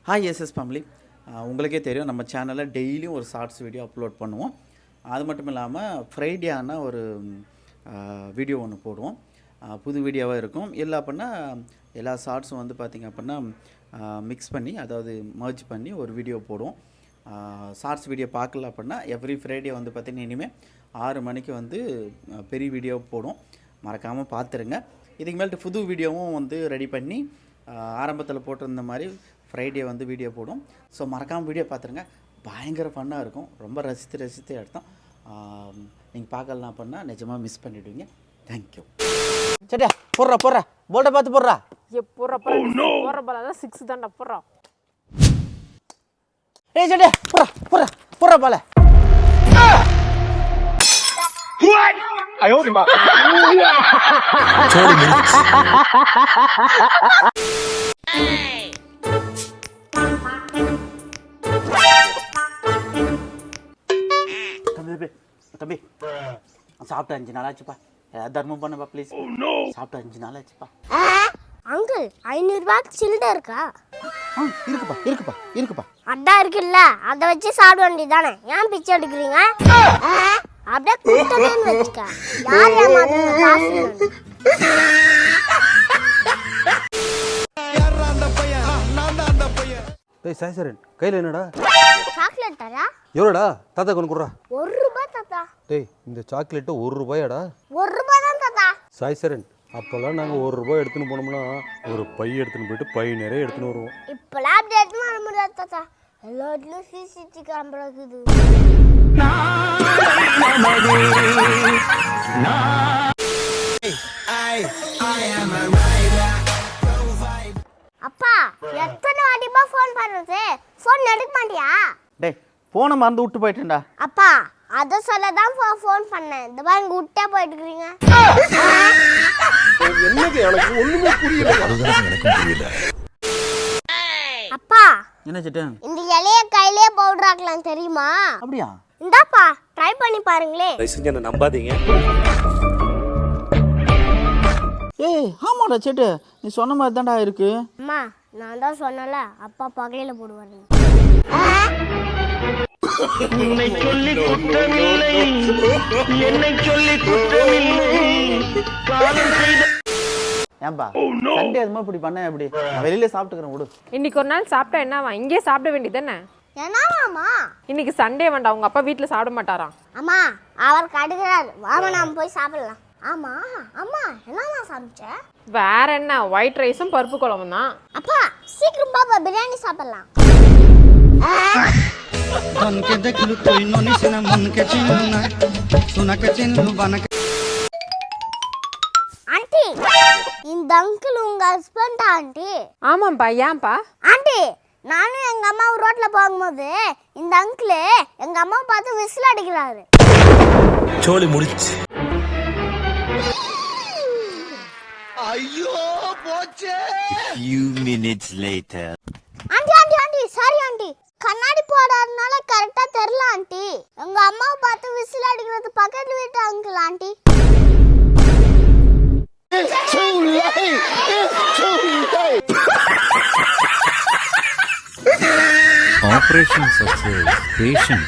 Hi SS family, உங்களுக்கே தெரியும் நம்ம சேனலில் டெய்லியும் ஒரு ஷார்ட்ஸ் வீடியோ அப்லோட் பண்ணுவோம். அது மட்டும் இல்லாமல் ஃப்ரைடே ஆனால் ஒரு வீடியோ ஒன்று போடுவோம். புது வீடியோவாக இருக்கும். இல்லை அப்படின்னா எல்லா ஷார்ட்ஸும் வந்து பார்த்திங்க அப்படின்னா மிக்ஸ் பண்ணி, அதாவது மர்ஜ் பண்ணி ஒரு வீடியோ போடுவோம். ஷார்ட்ஸ் வீடியோ பார்க்கல அப்படின்னா எவ்ரி ஃப்ரைடே வந்து பார்த்திங்கன்னா இனிமேல் 6 மணிக்கு வந்து பெரிய வீடியோ போடும். மறக்காமல் பார்த்துருங்க. இதுக்கு மேல்ட்டு புது வீடியோவும் வந்து ரெடி பண்ணி ஆரம்பத்தில் போட்டிருந்த மாதிரி ஃப்ரைடே வந்து வீடியோ போடும். ஸோ மறக்காமல் வீடியோ பார்த்துருங்க. பயங்கர ஃபன்னாக இருக்கும். ரொம்ப ரசித்து எடுத்தோம். நீங்கள் பார்க்கலாம் அப்படின்னா நிஜமாக மிஸ் பண்ணிவிடுவீங்க. தேங்க்யூ. சரியா போடுறா போல்ட்டை பார்த்து போடுறா. போடுற பால் தான் 6 தான்டா போடுறா. ஏய் சரியா போடுறா பால. தம்பி சாப்பிட்டு 5 நாள் ஆச்சுப்பா. ஏதாவது தர்மம் பண்ணுப்பா ப்ளீஸ். சாப்பிட்டு 5 நாள் ஆச்சுப்பா. அங்கிள் 500 ரூபாய்க்கு சில்லறை இருக்கா? இருக்குப்பா. அதான் இருக்குல்ல, அதை வச்சு சாப்பிட வேண்டியதானே. ஏன் பிச்சை எடுக்கிறீங்க? அப்படியே குடுத்ததேன்னு வச்சுக்க. யார் ஏமாத்துங்க காசு? டேய் சாய்சரன், கையில் என்னடா? சாக்லேட் தரா? எவ்வளோடா? தாத்தா கொண்டு குடுறா. 1 ரூபாய் தாத்தா. டேய் இந்த சாக்லேட்டு 1 ரூபாயாடா? 1 ரூபாய் தான் தாத்தா. சாய்சரன், அப்போல்லாம் நாங்கள் 1 ரூபாய் எடுத்துன்னு போனோம்னா ஒரு பை எடுத்துன்னு போயிட்டு பை நிறைய எடுத்துன்னு வருவோம். இப்பெல்லாம் அப்படி எடுத்துன்னு வர முடியாது தாத்தா. எல்லா இடத்துலையும் சிசிடிவி கேமரா இருக்குது. அப்பா எத்தனை வாட்டிப்பா ஃபோன் பண்றது? ஃபோன் எடுக்க மாட்டியா? டேய் ஃபோனை மறந்து விட்டு போயிட்டேன்டா. அப்பா அதை சொல்ல தான் ஃபோன் பண்ணேன். இந்த மாதிரி இங்கே விட்டே போயிட்டு இருக்கிறீங்க. என்னது எனக்கு ஒண்ணுமே புரியல. அப்பா என்ன சிட்டு? இந்த இலைய கையிலே பவுடர் ஆக்கலாம் தெரியுமா? அப்படியா? இந்தாப்பா ட்ரை பண்ணி பாருங்களே. என்ன நம்பாதீங்க. ஏய் ஆமாடா சேட்டு, நீ சொன்ன மாதிரி தான்டா இருக்கு. அம்மா நான் தான் சொன்னல, அப்பா பகையில போடுவாரு. உன்னை சொல்லி குற்றமில்லை, என்னை சொல்லி குற்றமில்லை, காலம் செய்த. ஏன்பா சண்டே அது மாதிரி இப்படி பண்ண எப்படி? நான் வெளியில சாப்பிட்டுக்கிறேன் விடு. இன்னைக்கு ஒரு நாள் சாப்பிட்டா என்னவா? இங்கே சாப்பிட வேண்டியதானே. என்னவாமா? இன்னைக்கு சண்டே வேண்டாம், உங்க அப்பா வீட்டில் சாப்பிட மாட்டாராம். அம்மா அவர் கடுகிறார். வாமா நாம போய் சாப்பிடலாம். ஆமா அம்மா என்னமா சமைச்ச? வேற என்ன, ஒயிட் ரைஸும் பருப்பு குழம்பும் தான். அப்பா சீக்கிரம் பாப்பா பிரியாணி சாப்பிடலாம். ধনকে দেখলু তুই ননিস না মনকে চিনলু না সোনাকে চিনলু বানাকে. ஆண்டி இந்த அங்கிள் உங்க ஹஸ்பண்ட் ஆண்டி? ஆமாம்ப்பா. ஏன்பா? ஆண்டி நானும் எங்க அம்மா ரோட்ல போகும்போது இந்த அங்கிள் எங்க அம்மா பார்த்து விசில் அடிக்கிறாரு. சோலி முடிச்சு. ஐயோ போச்சே. Few minutes later. Aunty sorry aunty, கண்ணாடி போடாதனால கரெக்டா தெரியல ஆண்டி. எங்க அம்மாவை பார்த்து விசில் அடிக்கிறது பக்கத்து வீட்டு uncle aunty. Operation success. Patient.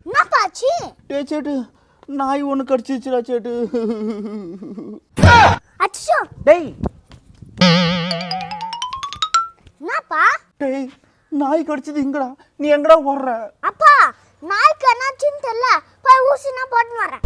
என்னப்பாச்சு? டேய் சேட்டு, நாய் ஒன்று கடிச்சிச்சுடா சேட்டு. அச்சோ டேய் என்னப்பா? டேய் நாய் கடிச்சது இங்கடா. நீ எங்கடா ஓடுற? அப்பா நாய்க்கு என்னாச்சுன்னு தெரியல, போய் ஊசினா போட்டு வரேன்.